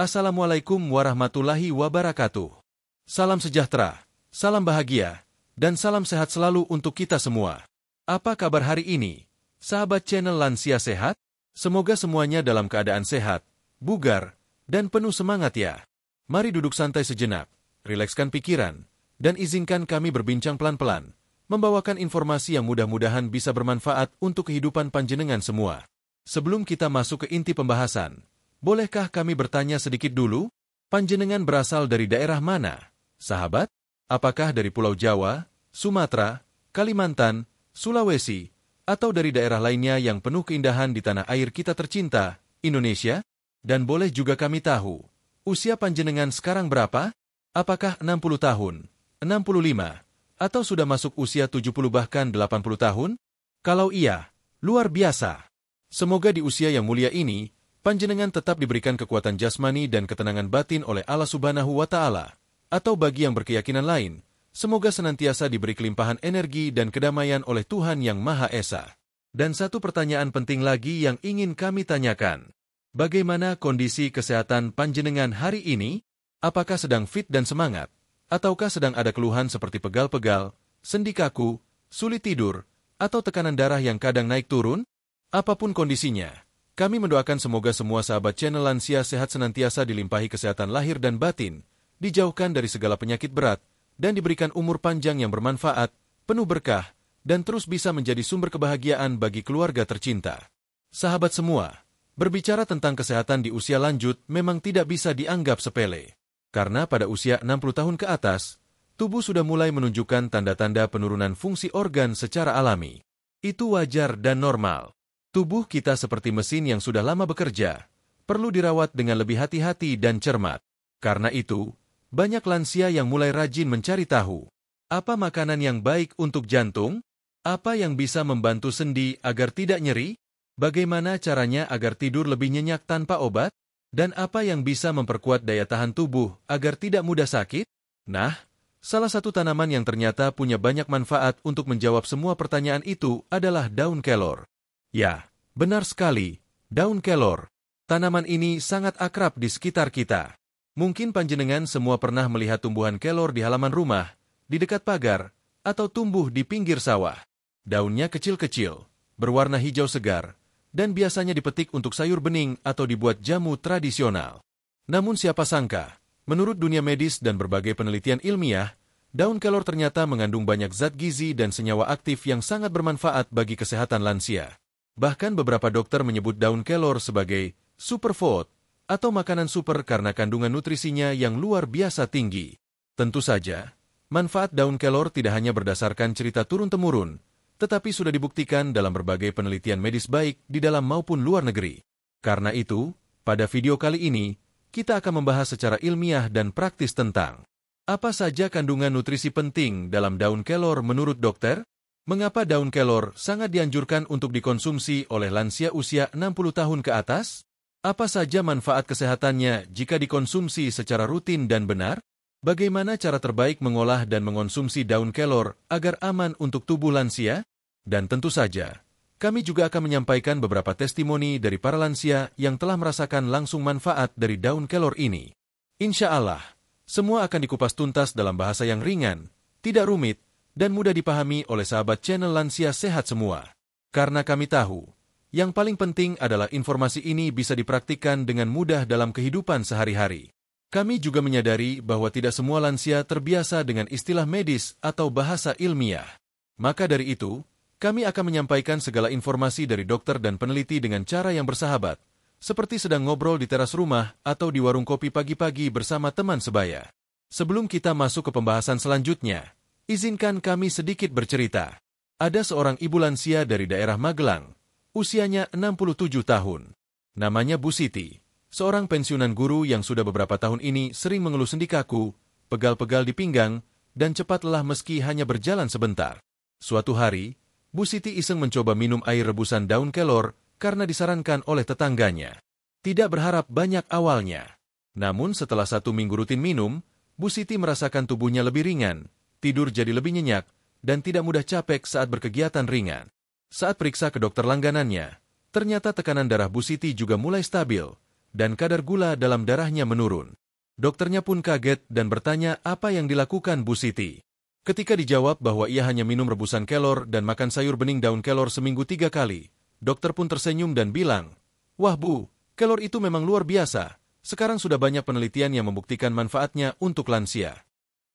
Assalamualaikum warahmatullahi wabarakatuh. Salam sejahtera, salam bahagia, dan salam sehat selalu untuk kita semua. Apa kabar hari ini, sahabat channel Lansia Sehat? Semoga semuanya dalam keadaan sehat, bugar, dan penuh semangat ya. Mari duduk santai sejenak, rilekskan pikiran, dan izinkan kami berbincang pelan-pelan, membawakan informasi yang mudah-mudahan bisa bermanfaat untuk kehidupan panjenengan semua. Sebelum kita masuk ke inti pembahasan, bolehkah kami bertanya sedikit dulu? Panjenengan berasal dari daerah mana, sahabat? Apakah dari Pulau Jawa, Sumatera, Kalimantan, Sulawesi, atau dari daerah lainnya yang penuh keindahan di tanah air kita tercinta, Indonesia? Dan boleh juga kami tahu, usia panjenengan sekarang berapa? Apakah 60 tahun, 65, atau sudah masuk usia 70 bahkan 80 tahun? Kalau iya, luar biasa. Semoga di usia yang mulia ini, panjenengan tetap diberikan kekuatan jasmani dan ketenangan batin oleh Allah Subhanahu wa Ta'ala. Atau bagi yang berkeyakinan lain, semoga senantiasa diberi kelimpahan energi dan kedamaian oleh Tuhan Yang Maha Esa. Dan satu pertanyaan penting lagi yang ingin kami tanyakan. Bagaimana kondisi kesehatan panjenengan hari ini? Apakah sedang fit dan semangat? Ataukah sedang ada keluhan seperti pegal-pegal, sendi kaku, sulit tidur, atau tekanan darah yang kadang naik turun? Apapun kondisinya, kami mendoakan semoga semua sahabat channel Lansia Sehat senantiasa dilimpahi kesehatan lahir dan batin, dijauhkan dari segala penyakit berat, dan diberikan umur panjang yang bermanfaat, penuh berkah, dan terus bisa menjadi sumber kebahagiaan bagi keluarga tercinta. Sahabat semua, berbicara tentang kesehatan di usia lanjut memang tidak bisa dianggap sepele. Karena pada usia 60 tahun ke atas, tubuh sudah mulai menunjukkan tanda-tanda penurunan fungsi organ secara alami. Itu wajar dan normal. Tubuh kita seperti mesin yang sudah lama bekerja, perlu dirawat dengan lebih hati-hati dan cermat. Karena itu, banyak lansia yang mulai rajin mencari tahu. Apa makanan yang baik untuk jantung? Apa yang bisa membantu sendi agar tidak nyeri? Bagaimana caranya agar tidur lebih nyenyak tanpa obat? Dan apa yang bisa memperkuat daya tahan tubuh agar tidak mudah sakit? Nah, salah satu tanaman yang ternyata punya banyak manfaat untuk menjawab semua pertanyaan itu adalah daun kelor. Ya, benar sekali, daun kelor. Tanaman ini sangat akrab di sekitar kita. Mungkin panjenengan semua pernah melihat tumbuhan kelor di halaman rumah, di dekat pagar, atau tumbuh di pinggir sawah. Daunnya kecil-kecil, berwarna hijau segar, dan biasanya dipetik untuk sayur bening atau dibuat jamu tradisional. Namun siapa sangka, menurut dunia medis dan berbagai penelitian ilmiah, daun kelor ternyata mengandung banyak zat gizi dan senyawa aktif yang sangat bermanfaat bagi kesehatan lansia. Bahkan beberapa dokter menyebut daun kelor sebagai superfood atau makanan super karena kandungan nutrisinya yang luar biasa tinggi. Tentu saja, manfaat daun kelor tidak hanya berdasarkan cerita turun-temurun, tetapi sudah dibuktikan dalam berbagai penelitian medis baik di dalam maupun luar negeri. Karena itu, pada video kali ini, kita akan membahas secara ilmiah dan praktis tentang apa saja kandungan nutrisi penting dalam daun kelor menurut dokter? Mengapa daun kelor sangat dianjurkan untuk dikonsumsi oleh lansia usia 60 tahun ke atas? Apa saja manfaat kesehatannya jika dikonsumsi secara rutin dan benar? Bagaimana cara terbaik mengolah dan mengonsumsi daun kelor agar aman untuk tubuh lansia? Dan tentu saja, kami juga akan menyampaikan beberapa testimoni dari para lansia yang telah merasakan langsung manfaat dari daun kelor ini. Insya Allah, semua akan dikupas tuntas dalam bahasa yang ringan, tidak rumit, dan mudah dipahami oleh sahabat channel Lansia Sehat semua. Karena kami tahu, yang paling penting adalah informasi ini bisa dipraktikkan dengan mudah dalam kehidupan sehari-hari. Kami juga menyadari bahwa tidak semua lansia terbiasa dengan istilah medis atau bahasa ilmiah. Maka dari itu, kami akan menyampaikan segala informasi dari dokter dan peneliti dengan cara yang bersahabat, seperti sedang ngobrol di teras rumah atau di warung kopi pagi-pagi bersama teman sebaya. Sebelum kita masuk ke pembahasan selanjutnya, izinkan kami sedikit bercerita. Ada seorang ibu lansia dari daerah Magelang, usianya 67 tahun. Namanya Bu Siti, seorang pensiunan guru yang sudah beberapa tahun ini sering mengeluh sendi kaku, pegal-pegal di pinggang, dan cepat lelah meski hanya berjalan sebentar. Suatu hari, Bu Siti iseng mencoba minum air rebusan daun kelor karena disarankan oleh tetangganya. Tidak berharap banyak awalnya. Namun setelah 1 minggu rutin minum, Bu Siti merasakan tubuhnya lebih ringan, tidur jadi lebih nyenyak, dan tidak mudah capek saat berkegiatan ringan. Saat periksa ke dokter langganannya, ternyata tekanan darah Bu Siti juga mulai stabil, dan kadar gula dalam darahnya menurun. Dokternya pun kaget dan bertanya apa yang dilakukan Bu Siti. Ketika dijawab bahwa ia hanya minum rebusan kelor dan makan sayur bening daun kelor seminggu 3 kali, dokter pun tersenyum dan bilang, "Wah Bu, kelor itu memang luar biasa. Sekarang sudah banyak penelitian yang membuktikan manfaatnya untuk lansia."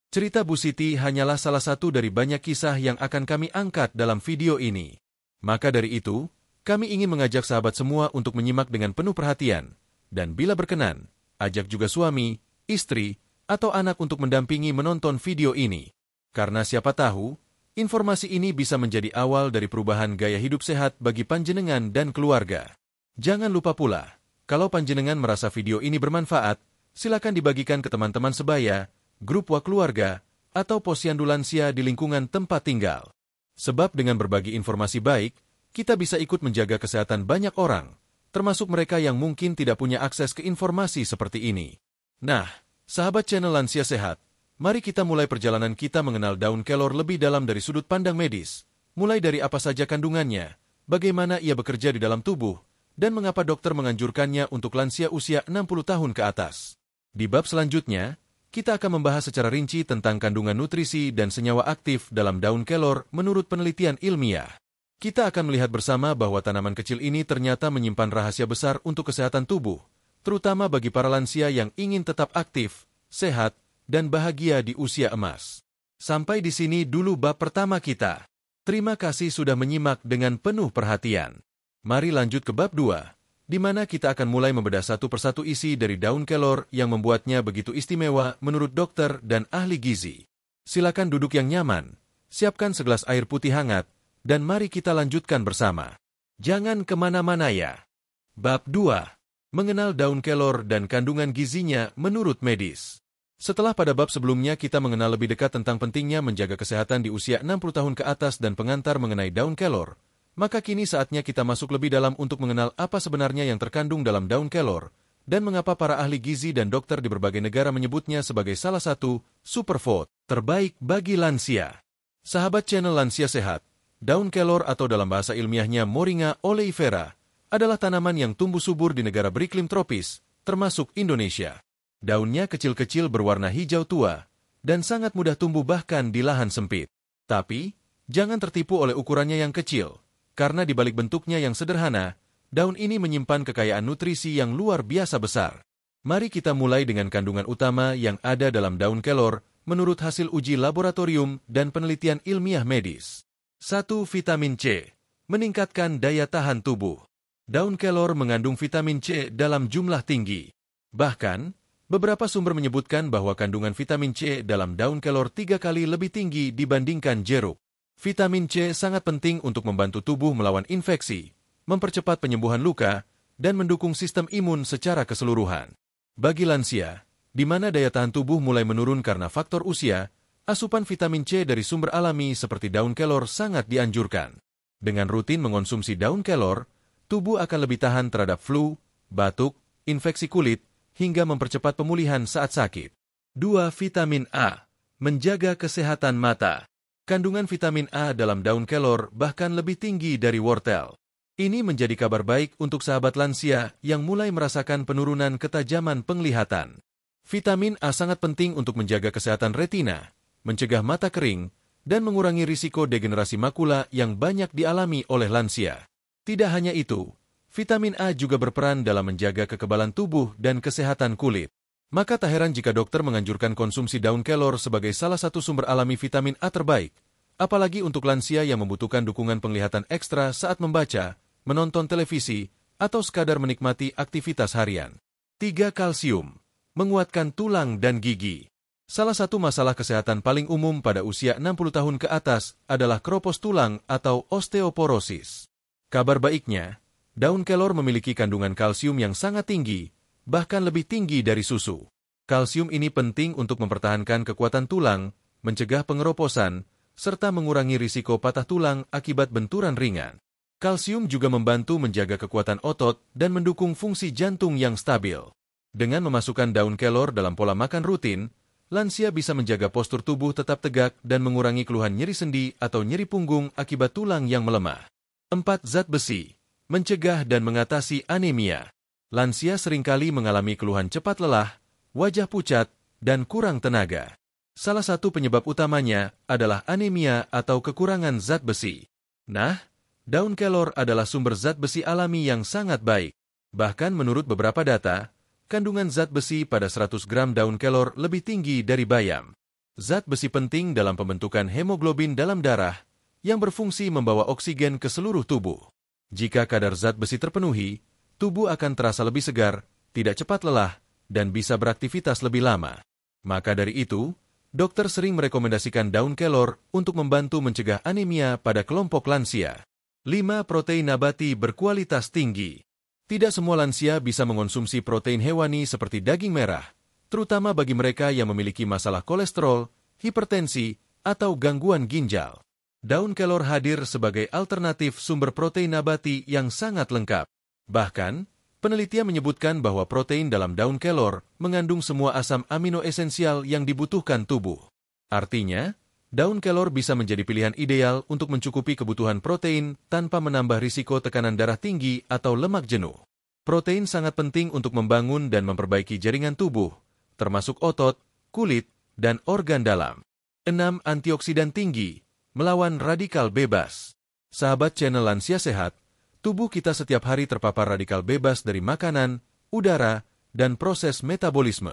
Cerita Bu Siti hanyalah salah satu dari banyak kisah yang akan kami angkat dalam video ini. Maka dari itu, kami ingin mengajak sahabat semua untuk menyimak dengan penuh perhatian, dan bila berkenan, ajak juga suami, istri, atau anak untuk mendampingi menonton video ini. Karena siapa tahu, informasi ini bisa menjadi awal dari perubahan gaya hidup sehat bagi panjenengan dan keluarga. Jangan lupa pula, kalau panjenengan merasa video ini bermanfaat, silakan dibagikan ke teman-teman sebaya, grup keluarga, atau posyandu lansia di lingkungan tempat tinggal. Sebab dengan berbagi informasi baik, kita bisa ikut menjaga kesehatan banyak orang, termasuk mereka yang mungkin tidak punya akses ke informasi seperti ini. Nah, sahabat channel Lansia Sehat, mari kita mulai perjalanan kita mengenal daun kelor lebih dalam dari sudut pandang medis, mulai dari apa saja kandungannya, bagaimana ia bekerja di dalam tubuh, dan mengapa dokter menganjurkannya untuk lansia usia 60 tahun ke atas. Di bab selanjutnya, kita akan membahas secara rinci tentang kandungan nutrisi dan senyawa aktif dalam daun kelor menurut penelitian ilmiah. Kita akan melihat bersama bahwa tanaman kecil ini ternyata menyimpan rahasia besar untuk kesehatan tubuh, terutama bagi para lansia yang ingin tetap aktif, sehat, dan bahagia di usia emas. Sampai di sini dulu bab pertama kita. Terima kasih sudah menyimak dengan penuh perhatian. Mari lanjut ke bab 2, di mana kita akan mulai membedah satu persatu isi dari daun kelor yang membuatnya begitu istimewa menurut dokter dan ahli gizi. Silakan duduk yang nyaman, siapkan segelas air putih hangat, dan mari kita lanjutkan bersama. Jangan kemana-mana ya. Bab 2. Mengenal daun kelor dan kandungan gizinya menurut medis. Setelah pada bab sebelumnya kita mengenal lebih dekat tentang pentingnya menjaga kesehatan di usia 60 tahun ke atas dan pengantar mengenai daun kelor, maka kini saatnya kita masuk lebih dalam untuk mengenal apa sebenarnya yang terkandung dalam daun kelor, dan mengapa para ahli gizi dan dokter di berbagai negara menyebutnya sebagai salah satu superfood terbaik bagi lansia. Sahabat channel Lansia Sehat, daun kelor atau dalam bahasa ilmiahnya Moringa oleifera adalah tanaman yang tumbuh subur di negara beriklim tropis, termasuk Indonesia. Daunnya kecil-kecil berwarna hijau tua, dan sangat mudah tumbuh bahkan di lahan sempit. Tapi, jangan tertipu oleh ukurannya yang kecil, karena di balik bentuknya yang sederhana, daun ini menyimpan kekayaan nutrisi yang luar biasa besar. Mari kita mulai dengan kandungan utama yang ada dalam daun kelor menurut hasil uji laboratorium dan penelitian ilmiah medis. 1. Vitamin C. Meningkatkan daya tahan tubuh. Daun kelor mengandung vitamin C dalam jumlah tinggi. Bahkan, beberapa sumber menyebutkan bahwa kandungan vitamin C dalam daun kelor 3 kali lebih tinggi dibandingkan jeruk. Vitamin C sangat penting untuk membantu tubuh melawan infeksi, mempercepat penyembuhan luka, dan mendukung sistem imun secara keseluruhan. Bagi lansia, di mana daya tahan tubuh mulai menurun karena faktor usia, asupan vitamin C dari sumber alami seperti daun kelor sangat dianjurkan. Dengan rutin mengonsumsi daun kelor, tubuh akan lebih tahan terhadap flu, batuk, infeksi kulit, hingga mempercepat pemulihan saat sakit. 2. Vitamin A. Menjaga kesehatan mata. Kandungan vitamin A dalam daun kelor bahkan lebih tinggi dari wortel. Ini menjadi kabar baik untuk sahabat lansia yang mulai merasakan penurunan ketajaman penglihatan. Vitamin A sangat penting untuk menjaga kesehatan retina, mencegah mata kering, dan mengurangi risiko degenerasi makula yang banyak dialami oleh lansia. Tidak hanya itu, vitamin A juga berperan dalam menjaga kekebalan tubuh dan kesehatan kulit. Maka tak heran jika dokter menganjurkan konsumsi daun kelor sebagai salah satu sumber alami vitamin A terbaik, apalagi untuk lansia yang membutuhkan dukungan penglihatan ekstra saat membaca, menonton televisi, atau sekadar menikmati aktivitas harian. 3. Kalsium. Menguatkan tulang dan gigi. Salah satu masalah kesehatan paling umum pada usia 60 tahun ke atas adalah keropos tulang atau osteoporosis. Kabar baiknya, daun kelor memiliki kandungan kalsium yang sangat tinggi, bahkan lebih tinggi dari susu. Kalsium ini penting untuk mempertahankan kekuatan tulang, mencegah pengeroposan, serta mengurangi risiko patah tulang akibat benturan ringan. Kalsium juga membantu menjaga kekuatan otot dan mendukung fungsi jantung yang stabil. Dengan memasukkan daun kelor dalam pola makan rutin, lansia bisa menjaga postur tubuh tetap tegak dan mengurangi keluhan nyeri sendi atau nyeri punggung akibat tulang yang melemah. 4. Zat besi. Mencegah dan mengatasi anemia. Lansia seringkali mengalami keluhan cepat lelah, wajah pucat, dan kurang tenaga. Salah satu penyebab utamanya adalah anemia atau kekurangan zat besi. Nah, daun kelor adalah sumber zat besi alami yang sangat baik. Bahkan menurut beberapa data, kandungan zat besi pada 100 gram daun kelor lebih tinggi dari bayam. Zat besi penting dalam pembentukan hemoglobin dalam darah yang berfungsi membawa oksigen ke seluruh tubuh. Jika kadar zat besi terpenuhi, tubuh akan terasa lebih segar, tidak cepat lelah, dan bisa beraktivitas lebih lama. Maka dari itu, dokter sering merekomendasikan daun kelor untuk membantu mencegah anemia pada kelompok lansia. 5. Protein nabati berkualitas tinggi. Tidak semua lansia bisa mengonsumsi protein hewani seperti daging merah, terutama bagi mereka yang memiliki masalah kolesterol, hipertensi, atau gangguan ginjal. Daun kelor hadir sebagai alternatif sumber protein nabati yang sangat lengkap. Bahkan, penelitian menyebutkan bahwa protein dalam daun kelor mengandung semua asam amino esensial yang dibutuhkan tubuh. Artinya, daun kelor bisa menjadi pilihan ideal untuk mencukupi kebutuhan protein tanpa menambah risiko tekanan darah tinggi atau lemak jenuh. Protein sangat penting untuk membangun dan memperbaiki jaringan tubuh, termasuk otot, kulit, dan organ dalam. 6. Antioksidan tinggi, melawan radikal bebas. Sahabat channel Lansia Sehat, tubuh kita setiap hari terpapar radikal bebas dari makanan, udara, dan proses metabolisme.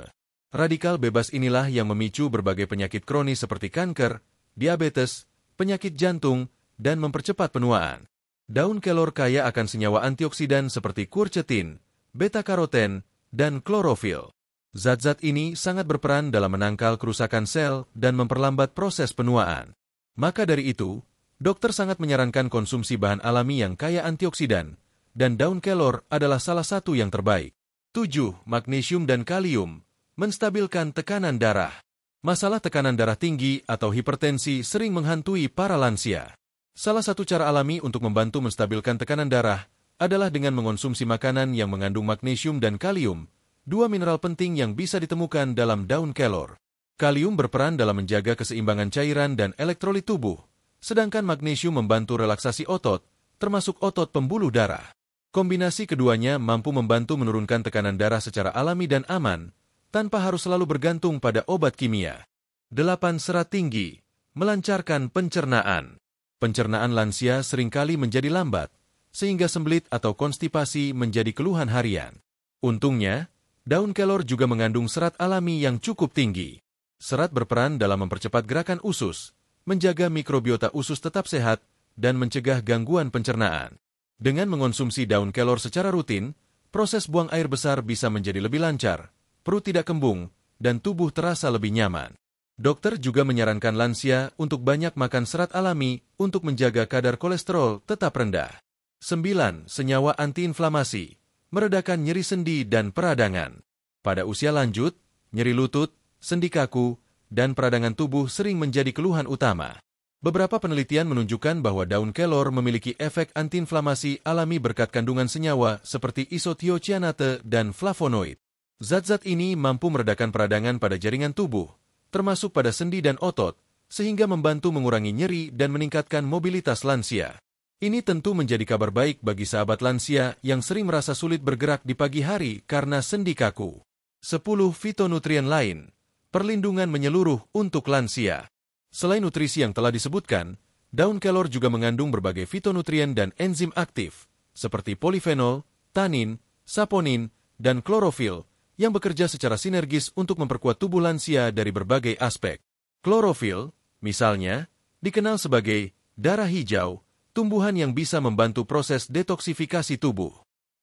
Radikal bebas inilah yang memicu berbagai penyakit kronis seperti kanker, diabetes, penyakit jantung, dan mempercepat penuaan. Daun kelor kaya akan senyawa antioksidan seperti quercetin, beta-karoten, dan klorofil. Zat-zat ini sangat berperan dalam menangkal kerusakan sel dan memperlambat proses penuaan. Maka dari itu, dokter sangat menyarankan konsumsi bahan alami yang kaya antioksidan, dan daun kelor adalah salah satu yang terbaik. 7. Magnesium dan kalium, menstabilkan tekanan darah. Masalah tekanan darah tinggi atau hipertensi sering menghantui para lansia. Salah satu cara alami untuk membantu menstabilkan tekanan darah adalah dengan mengonsumsi makanan yang mengandung magnesium dan kalium, dua mineral penting yang bisa ditemukan dalam daun kelor. Kalium berperan dalam menjaga keseimbangan cairan dan elektrolit tubuh, sedangkan magnesium membantu relaksasi otot, termasuk otot pembuluh darah. Kombinasi keduanya mampu membantu menurunkan tekanan darah secara alami dan aman, tanpa harus selalu bergantung pada obat kimia. 8. Serat tinggi, melancarkan pencernaan. Pencernaan lansia seringkali menjadi lambat, sehingga sembelit atau konstipasi menjadi keluhan harian. Untungnya, daun kelor juga mengandung serat alami yang cukup tinggi. Serat berperan dalam mempercepat gerakan usus, menjaga mikrobiota usus tetap sehat, dan mencegah gangguan pencernaan. Dengan mengonsumsi daun kelor secara rutin, proses buang air besar bisa menjadi lebih lancar, perut tidak kembung, dan tubuh terasa lebih nyaman. Dokter juga menyarankan lansia untuk banyak makan serat alami untuk menjaga kadar kolesterol tetap rendah. 9. Senyawa antiinflamasi, meredakan nyeri sendi dan peradangan. Pada usia lanjut, nyeri lutut, sendi kaku, dan peradangan tubuh sering menjadi keluhan utama. Beberapa penelitian menunjukkan bahwa daun kelor memiliki efek antiinflamasi alami berkat kandungan senyawa seperti isothiocyanate dan flavonoid. Zat-zat ini mampu meredakan peradangan pada jaringan tubuh, termasuk pada sendi dan otot, sehingga membantu mengurangi nyeri dan meningkatkan mobilitas lansia. Ini tentu menjadi kabar baik bagi sahabat lansia yang sering merasa sulit bergerak di pagi hari karena sendi kaku. 10. Fitonutrien lain, perlindungan menyeluruh untuk lansia. Selain nutrisi yang telah disebutkan, daun kelor juga mengandung berbagai fitonutrien dan enzim aktif, seperti polifenol, tanin, saponin, dan klorofil, yang bekerja secara sinergis untuk memperkuat tubuh lansia dari berbagai aspek. Klorofil, misalnya, dikenal sebagai darah hijau, tumbuhan yang bisa membantu proses detoksifikasi tubuh.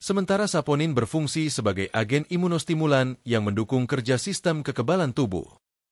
Sementara saponin berfungsi sebagai agen imunostimulan yang mendukung kerja sistem kekebalan tubuh.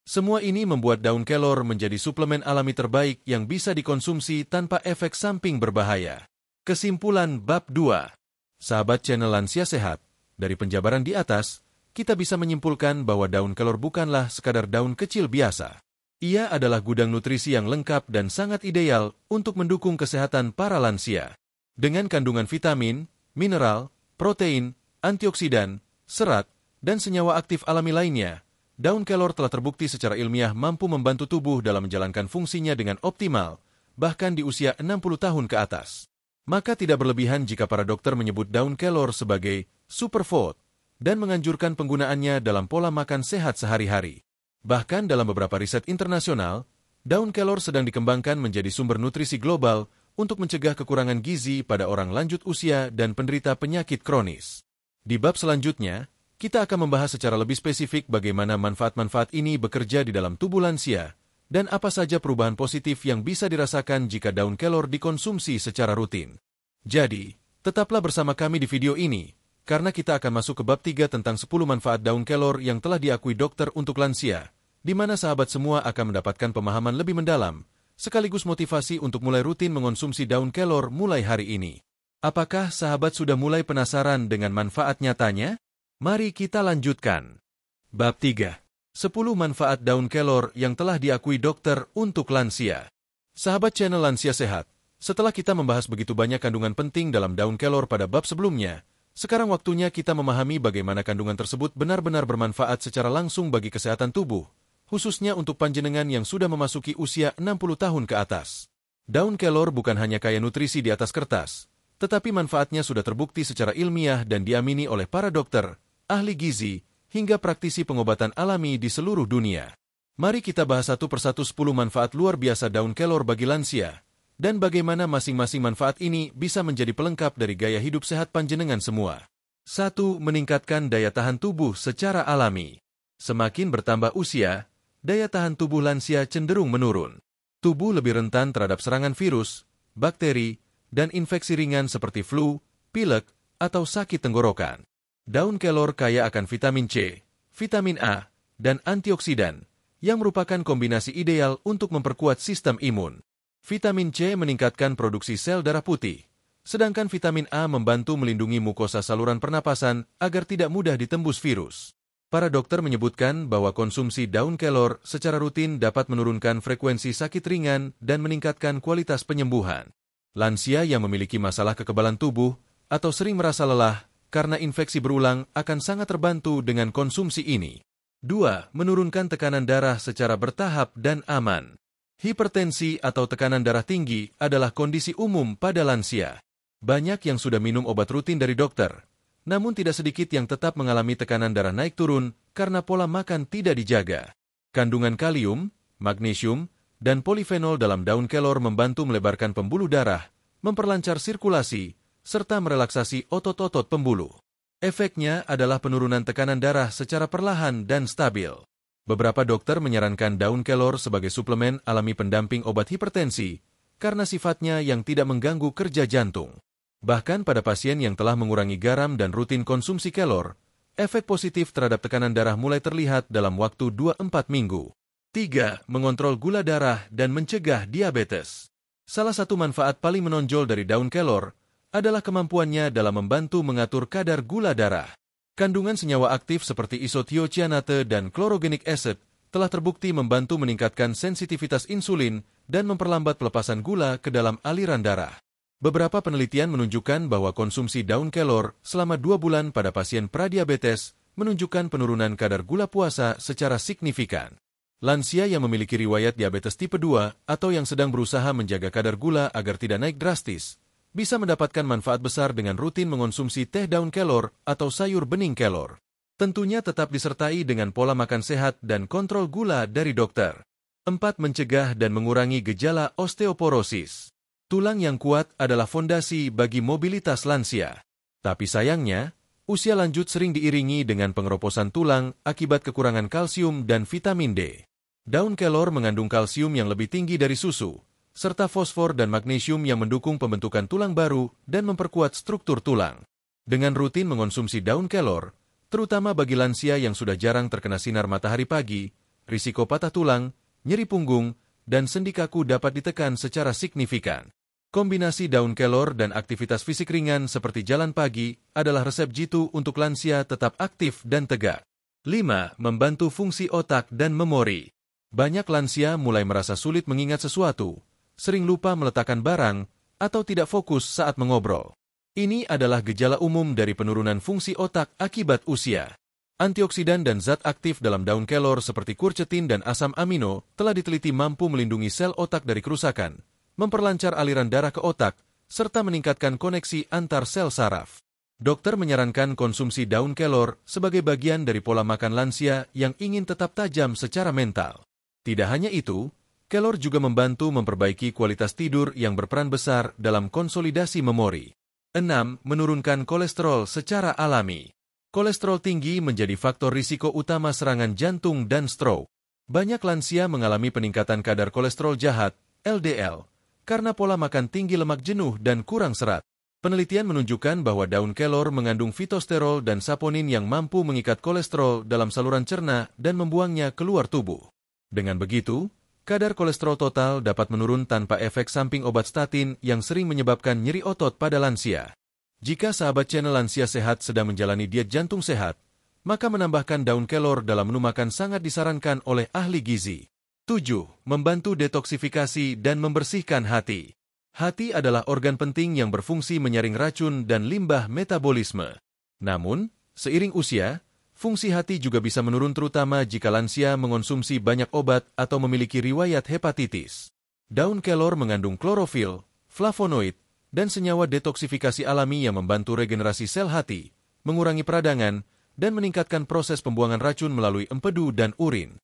Semua ini membuat daun kelor menjadi suplemen alami terbaik yang bisa dikonsumsi tanpa efek samping berbahaya. Kesimpulan bab 2. Sahabat channel Lansia Sehat, dari penjabaran di atas, kita bisa menyimpulkan bahwa daun kelor bukanlah sekadar daun kecil biasa. Ia adalah gudang nutrisi yang lengkap dan sangat ideal untuk mendukung kesehatan para lansia. Dengan kandungan vitamin, mineral, protein, antioksidan, serat, dan senyawa aktif alami lainnya, daun kelor telah terbukti secara ilmiah mampu membantu tubuh dalam menjalankan fungsinya dengan optimal, bahkan di usia 60 tahun ke atas. Maka tidak berlebihan jika para dokter menyebut daun kelor sebagai superfood, dan menganjurkan penggunaannya dalam pola makan sehat sehari-hari. Bahkan dalam beberapa riset internasional, daun kelor sedang dikembangkan menjadi sumber nutrisi global untuk mencegah kekurangan gizi pada orang lanjut usia dan penderita penyakit kronis. Di bab selanjutnya, kita akan membahas secara lebih spesifik bagaimana manfaat-manfaat ini bekerja di dalam tubuh lansia, dan apa saja perubahan positif yang bisa dirasakan jika daun kelor dikonsumsi secara rutin. Jadi, tetaplah bersama kami di video ini, karena kita akan masuk ke bab 3 tentang 10 manfaat daun kelor yang telah diakui dokter untuk lansia, di mana sahabat semua akan mendapatkan pemahaman lebih mendalam, sekaligus motivasi untuk mulai rutin mengonsumsi daun kelor mulai hari ini. Apakah sahabat sudah mulai penasaran dengan manfaat nyatanya? Mari kita lanjutkan. Bab 3. 10 manfaat daun kelor yang telah diakui dokter untuk lansia. Sahabat channel Lansia Sehat, setelah kita membahas begitu banyak kandungan penting dalam daun kelor pada bab sebelumnya, sekarang waktunya kita memahami bagaimana kandungan tersebut benar-benar bermanfaat secara langsung bagi kesehatan tubuh, khususnya untuk panjenengan yang sudah memasuki usia 60 tahun ke atas. Daun kelor bukan hanya kaya nutrisi di atas kertas, tetapi manfaatnya sudah terbukti secara ilmiah dan diamini oleh para dokter, ahli gizi, hingga praktisi pengobatan alami di seluruh dunia. Mari kita bahas satu persatu 10 manfaat luar biasa daun kelor bagi lansia, dan bagaimana masing-masing manfaat ini bisa menjadi pelengkap dari gaya hidup sehat panjenengan semua. 1. Meningkatkan daya tahan tubuh secara alami. Semakin bertambah usia, daya tahan tubuh lansia cenderung menurun. Tubuh lebih rentan terhadap serangan virus, bakteri, dan infeksi ringan seperti flu, pilek, atau sakit tenggorokan. Daun kelor kaya akan vitamin C, vitamin A, dan antioksidan, yang merupakan kombinasi ideal untuk memperkuat sistem imun. Vitamin C meningkatkan produksi sel darah putih, sedangkan vitamin A membantu melindungi mukosa saluran pernapasan agar tidak mudah ditembus virus. Para dokter menyebutkan bahwa konsumsi daun kelor secara rutin dapat menurunkan frekuensi sakit ringan dan meningkatkan kualitas penyembuhan. Lansia yang memiliki masalah kekebalan tubuh atau sering merasa lelah karena infeksi berulang akan sangat terbantu dengan konsumsi ini. 2. Menurunkan tekanan darah secara bertahap dan aman. Hipertensi atau tekanan darah tinggi adalah kondisi umum pada lansia. Banyak yang sudah minum obat rutin dari dokter, namun tidak sedikit yang tetap mengalami tekanan darah naik turun karena pola makan tidak dijaga. Kandungan kalium, magnesium, dan polifenol dalam daun kelor membantu melebarkan pembuluh darah, memperlancar sirkulasi, serta merelaksasi otot-otot pembuluh. Efeknya adalah penurunan tekanan darah secara perlahan dan stabil. Beberapa dokter menyarankan daun kelor sebagai suplemen alami pendamping obat hipertensi karena sifatnya yang tidak mengganggu kerja jantung. Bahkan pada pasien yang telah mengurangi garam dan rutin konsumsi kelor, efek positif terhadap tekanan darah mulai terlihat dalam waktu 2-4 minggu. 3. Mengontrol gula darah dan mencegah diabetes. Salah satu manfaat paling menonjol dari daun kelor adalah kemampuannya dalam membantu mengatur kadar gula darah. Kandungan senyawa aktif seperti isothiocyanate dan chlorogenic acid telah terbukti membantu meningkatkan sensitivitas insulin dan memperlambat pelepasan gula ke dalam aliran darah. Beberapa penelitian menunjukkan bahwa konsumsi daun kelor selama 2 bulan pada pasien pradiabetes menunjukkan penurunan kadar gula puasa secara signifikan. Lansia yang memiliki riwayat diabetes tipe 2 atau yang sedang berusaha menjaga kadar gula agar tidak naik drastis, bisa mendapatkan manfaat besar dengan rutin mengonsumsi teh daun kelor atau sayur bening kelor. Tentunya tetap disertai dengan pola makan sehat dan kontrol gula dari dokter. 4. Mencegah dan mengurangi gejala osteoporosis. Tulang yang kuat adalah fondasi bagi mobilitas lansia. Tapi sayangnya, usia lanjut sering diiringi dengan pengeroposan tulang akibat kekurangan kalsium dan vitamin D. Daun kelor mengandung kalsium yang lebih tinggi dari susu, serta fosfor dan magnesium yang mendukung pembentukan tulang baru dan memperkuat struktur tulang. Dengan rutin mengonsumsi daun kelor, terutama bagi lansia yang sudah jarang terkena sinar matahari pagi, risiko patah tulang, nyeri punggung, dan sendi kaku dapat ditekan secara signifikan. Kombinasi daun kelor dan aktivitas fisik ringan seperti jalan pagi adalah resep jitu untuk lansia tetap aktif dan tegak. 5. Membantu fungsi otak dan memori. Banyak lansia mulai merasa sulit mengingat sesuatu, sering lupa meletakkan barang, atau tidak fokus saat mengobrol. Ini adalah gejala umum dari penurunan fungsi otak akibat usia. Antioksidan dan zat aktif dalam daun kelor seperti quercetin dan asam amino telah diteliti mampu melindungi sel otak dari kerusakan, memperlancar aliran darah ke otak, serta meningkatkan koneksi antar sel saraf. Dokter menyarankan konsumsi daun kelor sebagai bagian dari pola makan lansia yang ingin tetap tajam secara mental. Tidak hanya itu, kelor juga membantu memperbaiki kualitas tidur yang berperan besar dalam konsolidasi memori. 6. Menurunkan kolesterol secara alami. Kolesterol tinggi menjadi faktor risiko utama serangan jantung dan stroke. Banyak lansia mengalami peningkatan kadar kolesterol jahat, LDL, karena pola makan tinggi lemak jenuh dan kurang serat. Penelitian menunjukkan bahwa daun kelor mengandung fitosterol dan saponin yang mampu mengikat kolesterol dalam saluran cerna dan membuangnya keluar tubuh. Dengan begitu, kadar kolesterol total dapat menurun tanpa efek samping obat statin yang sering menyebabkan nyeri otot pada lansia. Jika sahabat channel Lansia Sehat sedang menjalani diet jantung sehat, maka menambahkan daun kelor dalam menu makan sangat disarankan oleh ahli gizi. 7. Membantu detoksifikasi dan membersihkan hati. Hati adalah organ penting yang berfungsi menyaring racun dan limbah metabolisme. Namun, seiring usia, fungsi hati juga bisa menurun terutama jika lansia mengonsumsi banyak obat atau memiliki riwayat hepatitis. Daun kelor mengandung klorofil, flavonoid, dan senyawa detoksifikasi alami yang membantu regenerasi sel hati, mengurangi peradangan, dan meningkatkan proses pembuangan racun melalui empedu dan urin.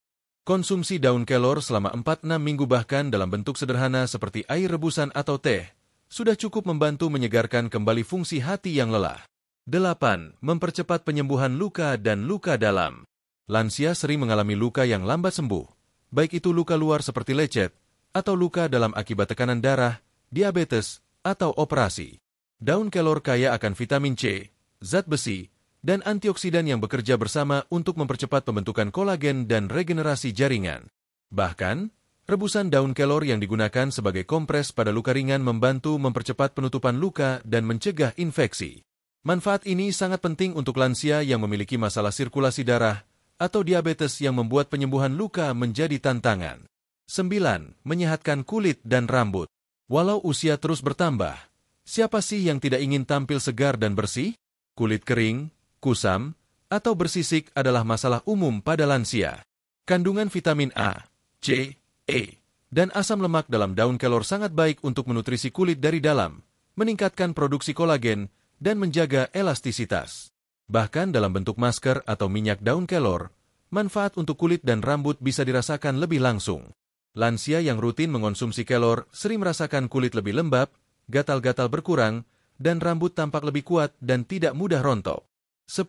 Konsumsi daun kelor selama 4-6 minggu bahkan dalam bentuk sederhana seperti air rebusan atau teh, sudah cukup membantu menyegarkan kembali fungsi hati yang lelah. 8. Mempercepat penyembuhan luka dan luka dalam. Lansia sering mengalami luka yang lambat sembuh, baik itu luka luar seperti lecet, atau luka dalam akibat tekanan darah, diabetes, atau operasi. Daun kelor kaya akan vitamin C, zat besi, dan antioksidan yang bekerja bersama untuk mempercepat pembentukan kolagen dan regenerasi jaringan. Bahkan, rebusan daun kelor yang digunakan sebagai kompres pada luka ringan membantu mempercepat penutupan luka dan mencegah infeksi. Manfaat ini sangat penting untuk lansia yang memiliki masalah sirkulasi darah atau diabetes yang membuat penyembuhan luka menjadi tantangan. 9. Menyehatkan kulit dan rambut. Walau usia terus bertambah, siapa sih yang tidak ingin tampil segar dan bersih? Kulit kering, kusam, atau bersisik adalah masalah umum pada lansia. Kandungan vitamin A, C, E, dan asam lemak dalam daun kelor sangat baik untuk menutrisi kulit dari dalam, meningkatkan produksi kolagen, dan menjaga elastisitas. Bahkan dalam bentuk masker atau minyak daun kelor, manfaat untuk kulit dan rambut bisa dirasakan lebih langsung. Lansia yang rutin mengonsumsi kelor sering merasakan kulit lebih lembab, gatal-gatal berkurang, dan rambut tampak lebih kuat dan tidak mudah rontok. 10.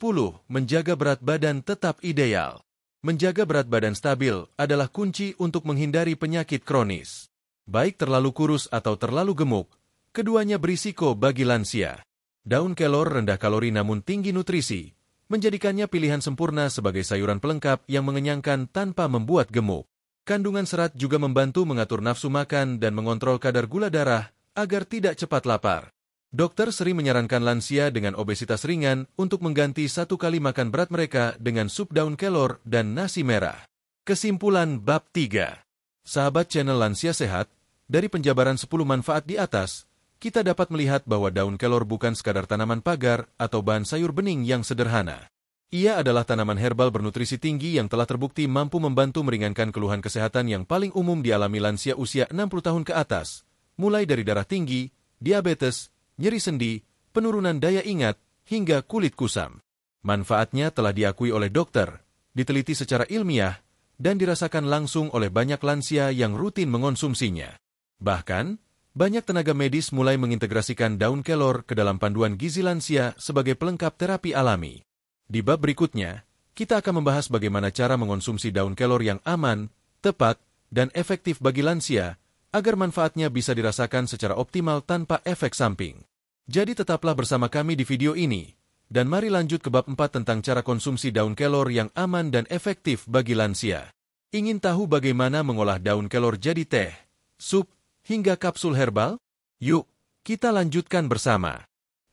Menjaga berat badan tetap ideal. Menjaga berat badan stabil adalah kunci untuk menghindari penyakit kronis. Baik terlalu kurus atau terlalu gemuk, keduanya berisiko bagi lansia. Daun kelor rendah kalori namun tinggi nutrisi, menjadikannya pilihan sempurna sebagai sayuran pelengkap yang mengenyangkan tanpa membuat gemuk. Kandungan serat juga membantu mengatur nafsu makan dan mengontrol kadar gula darah agar tidak cepat lapar. Dokter sering menyarankan lansia dengan obesitas ringan untuk mengganti 1 kali makan berat mereka dengan sup daun kelor dan nasi merah. Kesimpulan bab 3. Sahabat channel Lansia Sehat, dari penjabaran 10 manfaat di atas, kita dapat melihat bahwa daun kelor bukan sekadar tanaman pagar atau bahan sayur bening yang sederhana. Ia adalah tanaman herbal bernutrisi tinggi yang telah terbukti mampu membantu meringankan keluhan kesehatan yang paling umum dialami lansia usia 60 tahun ke atas, mulai dari darah tinggi, diabetes, nyeri sendi, penurunan daya ingat, hingga kulit kusam. Manfaatnya telah diakui oleh dokter, diteliti secara ilmiah, dan dirasakan langsung oleh banyak lansia yang rutin mengonsumsinya. Bahkan, banyak tenaga medis mulai mengintegrasikan daun kelor ke dalam panduan gizi lansia sebagai pelengkap terapi alami. Di bab berikutnya, kita akan membahas bagaimana cara mengonsumsi daun kelor yang aman, tepat, dan efektif bagi lansia, agar manfaatnya bisa dirasakan secara optimal tanpa efek samping. Jadi tetaplah bersama kami di video ini, dan mari lanjut ke bab 4 tentang cara konsumsi daun kelor yang aman dan efektif bagi lansia. Ingin tahu bagaimana mengolah daun kelor jadi teh, sup, hingga kapsul herbal? Yuk, kita lanjutkan bersama.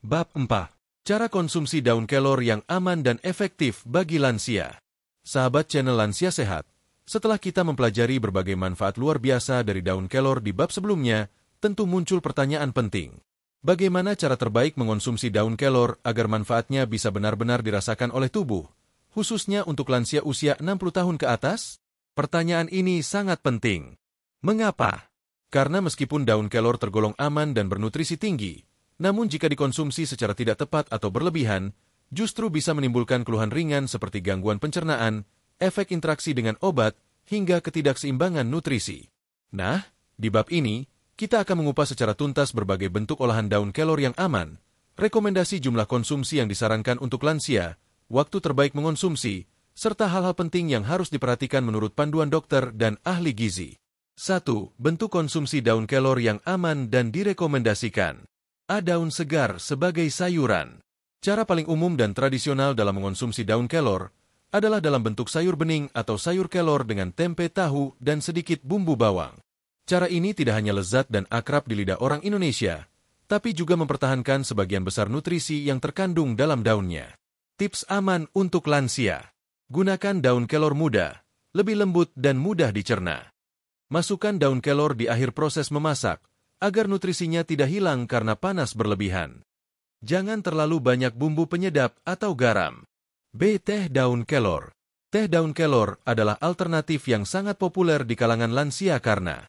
Bab 4. Cara konsumsi daun kelor yang aman dan efektif bagi lansia. Sahabat channel Lansia Sehat, setelah kita mempelajari berbagai manfaat luar biasa dari daun kelor di bab sebelumnya, tentu muncul pertanyaan penting. Bagaimana cara terbaik mengonsumsi daun kelor agar manfaatnya bisa benar-benar dirasakan oleh tubuh, khususnya untuk lansia usia 60 tahun ke atas? Pertanyaan ini sangat penting. Mengapa? Karena meskipun daun kelor tergolong aman dan bernutrisi tinggi, Namun jika dikonsumsi secara tidak tepat atau berlebihan, justru bisa menimbulkan keluhan ringan seperti gangguan pencernaan, efek interaksi dengan obat, hingga ketidakseimbangan nutrisi. Nah, di bab ini, kita akan mengupas secara tuntas berbagai bentuk olahan daun kelor yang aman, rekomendasi jumlah konsumsi yang disarankan untuk lansia, waktu terbaik mengonsumsi, serta hal-hal penting yang harus diperhatikan menurut panduan dokter dan ahli gizi. 1. Bentuk konsumsi daun kelor yang aman dan direkomendasikan. A. Daun segar sebagai sayuran. Cara paling umum dan tradisional dalam mengonsumsi daun kelor adalah dalam bentuk sayur bening atau sayur kelor dengan tempe tahu dan sedikit bumbu bawang. Cara ini tidak hanya lezat dan akrab di lidah orang Indonesia, tapi juga mempertahankan sebagian besar nutrisi yang terkandung dalam daunnya. Tips aman untuk lansia. Gunakan daun kelor muda, lebih lembut dan mudah dicerna. Masukkan daun kelor di akhir proses memasak, agar nutrisinya tidak hilang karena panas berlebihan. Jangan terlalu banyak bumbu penyedap atau garam. B. Teh daun kelor. Teh daun kelor adalah alternatif yang sangat populer di kalangan lansia karena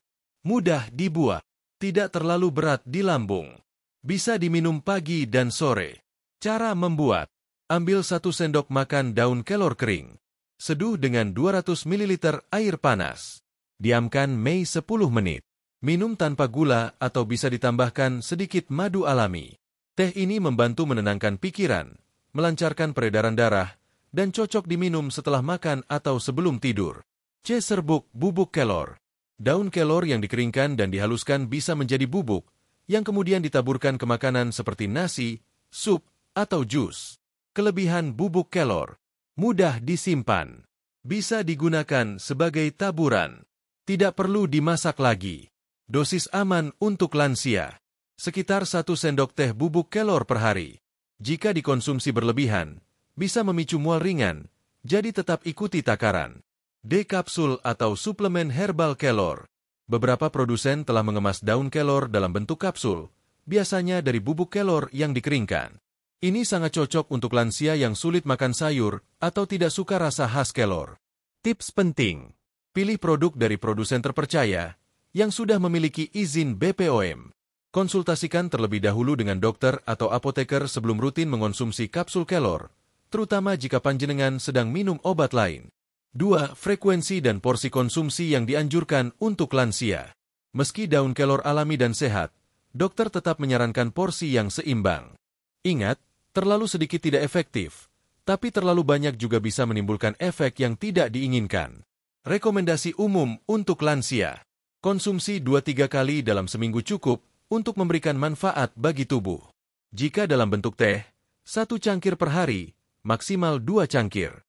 mudah dibuat, tidak terlalu berat di lambung. Bisa diminum pagi dan sore. Cara membuat. Ambil 1 sendok makan daun kelor kering. Seduh dengan 200 ml air panas. Diamkan Mei 10 menit. Minum tanpa gula atau bisa ditambahkan sedikit madu alami. Teh ini membantu menenangkan pikiran, melancarkan peredaran darah, dan cocok diminum setelah makan atau sebelum tidur. C. Serbuk bubuk kelor. Daun kelor yang dikeringkan dan dihaluskan bisa menjadi bubuk, yang kemudian ditaburkan ke makanan seperti nasi, sup, atau jus. Kelebihan bubuk kelor. Mudah disimpan. Bisa digunakan sebagai taburan. Tidak perlu dimasak lagi. Dosis aman untuk lansia. Sekitar 1 sendok teh bubuk kelor per hari. Jika dikonsumsi berlebihan, bisa memicu mual ringan, jadi tetap ikuti takaran. D. Kapsul atau suplemen herbal kelor. Beberapa produsen telah mengemas daun kelor dalam bentuk kapsul, biasanya dari bubuk kelor yang dikeringkan. Ini sangat cocok untuk lansia yang sulit makan sayur atau tidak suka rasa khas kelor. Tips penting. Pilih produk dari produsen terpercaya yang sudah memiliki izin BPOM. Konsultasikan terlebih dahulu dengan dokter atau apoteker sebelum rutin mengonsumsi kapsul kelor, terutama jika panjenengan sedang minum obat lain. 2. Frekuensi dan porsi konsumsi yang dianjurkan untuk lansia. Meski daun kelor alami dan sehat, dokter tetap menyarankan porsi yang seimbang. Ingat, terlalu sedikit tidak efektif, tapi terlalu banyak juga bisa menimbulkan efek yang tidak diinginkan. Rekomendasi umum untuk lansia. Konsumsi 2-3 kali dalam seminggu cukup untuk memberikan manfaat bagi tubuh. Jika dalam bentuk teh, 1 cangkir per hari, maksimal 2 cangkir.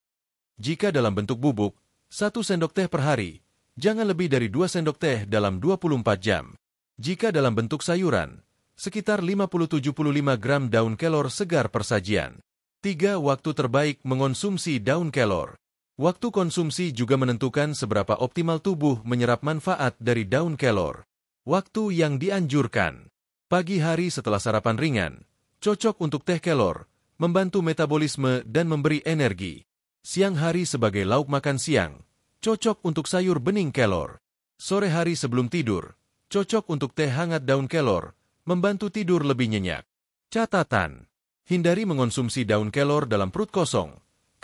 Jika dalam bentuk bubuk, 1 sendok teh per hari, jangan lebih dari 2 sendok teh dalam 24 jam. Jika dalam bentuk sayuran, sekitar 50-75 gram daun kelor segar per sajian. 3. Waktu terbaik mengonsumsi daun kelor. Waktu konsumsi juga menentukan seberapa optimal tubuh menyerap manfaat dari daun kelor. Waktu yang dianjurkan. Pagi hari setelah sarapan ringan, cocok untuk teh kelor, membantu metabolisme dan memberi energi. Siang hari sebagai lauk makan siang, cocok untuk sayur bening kelor. Sore hari sebelum tidur, cocok untuk teh hangat daun kelor, membantu tidur lebih nyenyak. Catatan. Hindari mengonsumsi daun kelor dalam perut kosong,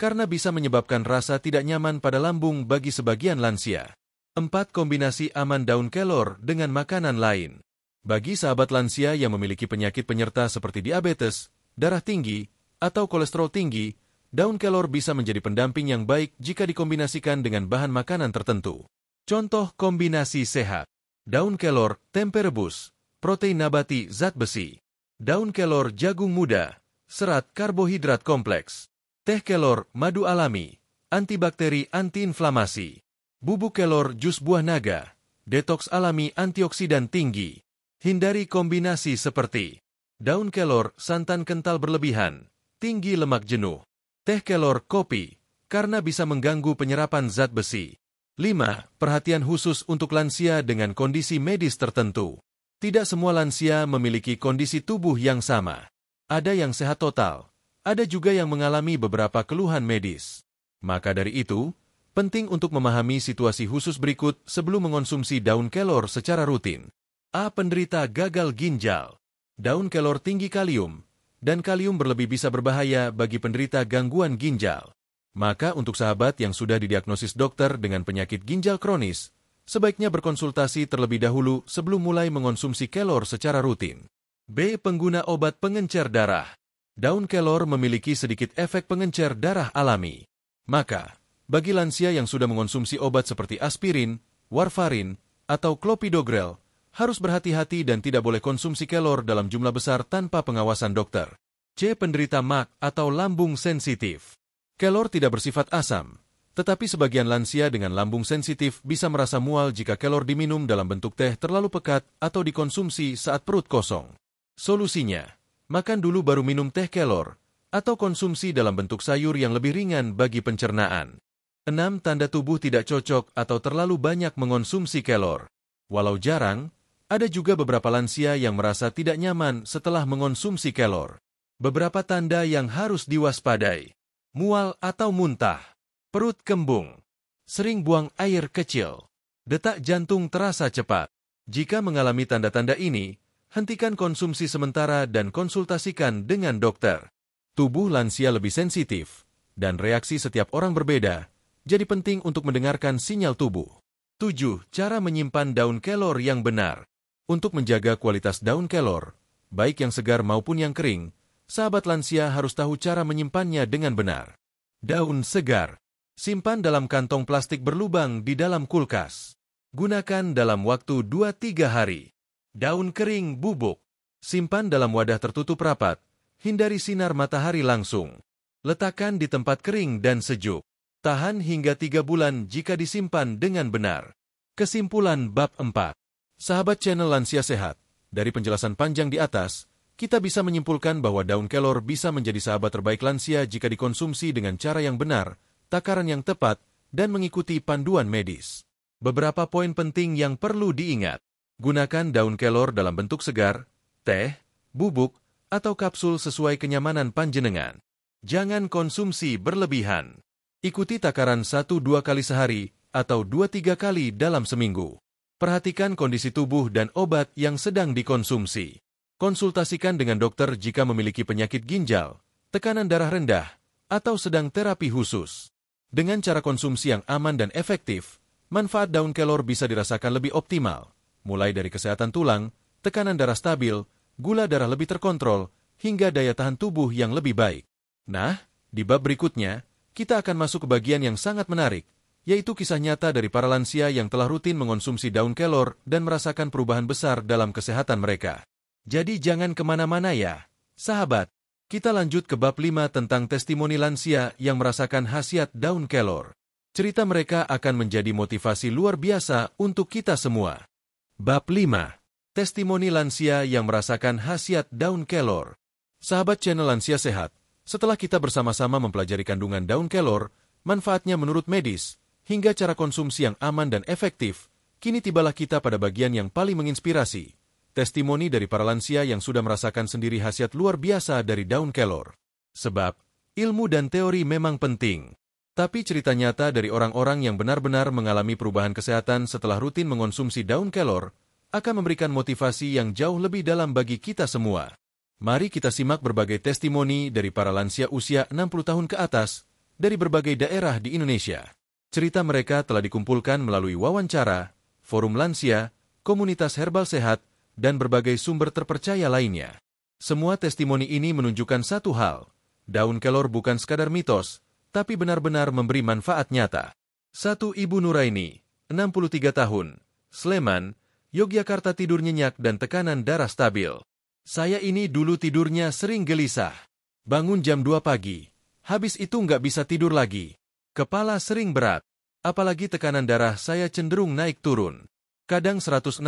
karena bisa menyebabkan rasa tidak nyaman pada lambung bagi sebagian lansia. 4. Kombinasi aman daun kelor dengan makanan lain. Bagi sahabat lansia yang memiliki penyakit penyerta seperti diabetes, darah tinggi, atau kolesterol tinggi, daun kelor bisa menjadi pendamping yang baik jika dikombinasikan dengan bahan makanan tertentu. Contoh kombinasi sehat. Daun kelor, tempe rebus, protein nabati, zat besi. Daun kelor, jagung muda, serat, karbohidrat kompleks. Teh kelor, madu alami, antibakteri, antiinflamasi. Bubuk kelor, jus buah naga, detoks alami, antioksidan tinggi. Hindari kombinasi seperti daun kelor, santan kental berlebihan, tinggi lemak jenuh. Teh kelor, kopi, karena bisa mengganggu penyerapan zat besi. 5. Perhatian khusus untuk lansia dengan kondisi medis tertentu. Tidak semua lansia memiliki kondisi tubuh yang sama. Ada yang sehat total, ada juga yang mengalami beberapa keluhan medis. Maka dari itu, penting untuk memahami situasi khusus berikut sebelum mengonsumsi daun kelor secara rutin. A. Penderita gagal ginjal. Daun kelor tinggi kalium, dan kalium berlebih bisa berbahaya bagi penderita gangguan ginjal. Maka untuk sahabat yang sudah didiagnosis dokter dengan penyakit ginjal kronis, sebaiknya berkonsultasi terlebih dahulu sebelum mulai mengonsumsi kelor secara rutin. B. Pengguna obat pengencer darah. Daun kelor memiliki sedikit efek pengencer darah alami. Maka, bagi lansia yang sudah mengonsumsi obat seperti aspirin, warfarin, atau clopidogrel, harus berhati-hati dan tidak boleh konsumsi kelor dalam jumlah besar tanpa pengawasan dokter. C. Penderita MAC atau lambung sensitif. Kelor tidak bersifat asam, tetapi sebagian lansia dengan lambung sensitif bisa merasa mual jika kelor diminum dalam bentuk teh terlalu pekat atau dikonsumsi saat perut kosong. Solusinya, makan dulu baru minum teh kelor, atau konsumsi dalam bentuk sayur yang lebih ringan bagi pencernaan. 6. Tanda tubuh tidak cocok atau terlalu banyak mengonsumsi kelor. Walau jarang, ada juga beberapa lansia yang merasa tidak nyaman setelah mengonsumsi kelor. Beberapa tanda yang harus diwaspadai. Mual atau muntah, perut kembung, sering buang air kecil, detak jantung terasa cepat. Jika mengalami tanda-tanda ini, hentikan konsumsi sementara dan konsultasikan dengan dokter. Tubuh lansia lebih sensitif, dan reaksi setiap orang berbeda, jadi penting untuk mendengarkan sinyal tubuh. 7. Cara menyimpan daun kelor yang benar. Untuk menjaga kualitas daun kelor, baik yang segar maupun yang kering, sahabat lansia harus tahu cara menyimpannya dengan benar. Daun segar. Simpan dalam kantong plastik berlubang di dalam kulkas. Gunakan dalam waktu 2-3 hari. Daun kering bubuk. Simpan dalam wadah tertutup rapat. Hindari sinar matahari langsung. Letakkan di tempat kering dan sejuk. Tahan hingga 3 bulan jika disimpan dengan benar. Kesimpulan bab 4. Sahabat channel Lansia Sehat, dari penjelasan panjang di atas, kita bisa menyimpulkan bahwa daun kelor bisa menjadi sahabat terbaik lansia jika dikonsumsi dengan cara yang benar, takaran yang tepat, dan mengikuti panduan medis. Beberapa poin penting yang perlu diingat. Gunakan daun kelor dalam bentuk segar, teh, bubuk, atau kapsul sesuai kenyamanan panjenengan. Jangan konsumsi berlebihan. Ikuti takaran 1-2 kali sehari atau 2-3 kali dalam seminggu. Perhatikan kondisi tubuh dan obat yang sedang dikonsumsi. Konsultasikan dengan dokter jika memiliki penyakit ginjal, tekanan darah rendah, atau sedang terapi khusus. Dengan cara konsumsi yang aman dan efektif, manfaat daun kelor bisa dirasakan lebih optimal, mulai dari kesehatan tulang, tekanan darah stabil, gula darah lebih terkontrol, hingga daya tahan tubuh yang lebih baik. Nah, di bab berikutnya, kita akan masuk ke bagian yang sangat menarik, yaitu kisah nyata dari para lansia yang telah rutin mengonsumsi daun kelor dan merasakan perubahan besar dalam kesehatan mereka. Jadi jangan kemana-mana ya, sahabat. Kita lanjut ke bab 5 tentang testimoni lansia yang merasakan khasiat daun kelor. Cerita mereka akan menjadi motivasi luar biasa untuk kita semua. Bab 5. Testimoni lansia yang merasakan khasiat daun kelor. Sahabat channel Lansia Sehat, setelah kita bersama-sama mempelajari kandungan daun kelor, manfaatnya menurut medis, hingga cara konsumsi yang aman dan efektif, kini tibalah kita pada bagian yang paling menginspirasi. Testimoni dari para lansia yang sudah merasakan sendiri khasiat luar biasa dari daun kelor. Sebab, ilmu dan teori memang penting. Tapi cerita nyata dari orang-orang yang benar-benar mengalami perubahan kesehatan setelah rutin mengonsumsi daun kelor akan memberikan motivasi yang jauh lebih dalam bagi kita semua. Mari kita simak berbagai testimoni dari para lansia usia 60 tahun ke atas dari berbagai daerah di Indonesia. Cerita mereka telah dikumpulkan melalui wawancara, forum lansia, komunitas herbal sehat, dan berbagai sumber terpercaya lainnya. Semua testimoni ini menunjukkan satu hal, daun kelor bukan sekadar mitos, tapi benar-benar memberi manfaat nyata. 1. Ibu Nuraini, 63 tahun, Sleman, Yogyakarta tidur nyenyak dan tekanan darah stabil. Saya ini dulu tidurnya sering gelisah. Bangun jam 2 pagi, habis itu nggak bisa tidur lagi. Kepala sering berat, apalagi tekanan darah saya cenderung naik turun. Kadang 160.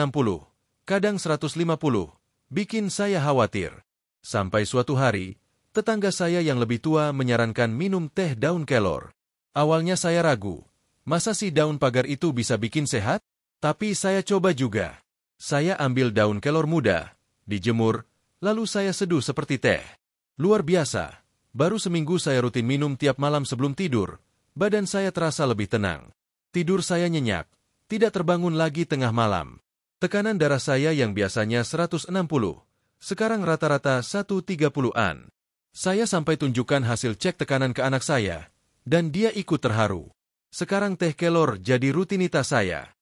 Kadang 150, bikin saya khawatir. Sampai suatu hari, tetangga saya yang lebih tua menyarankan minum teh daun kelor. Awalnya saya ragu, masa sih daun pagar itu bisa bikin sehat? Tapi saya coba juga. Saya ambil daun kelor muda, dijemur, lalu saya seduh seperti teh. Luar biasa, baru seminggu saya rutin minum tiap malam sebelum tidur, badan saya terasa lebih tenang. Tidur saya nyenyak, tidak terbangun lagi tengah malam. Tekanan darah saya yang biasanya 160, Sekarang rata-rata 130-an. Saya sampai tunjukkan hasil cek tekanan ke anak saya, dan dia ikut terharu. Sekarang teh kelor jadi rutinitas saya.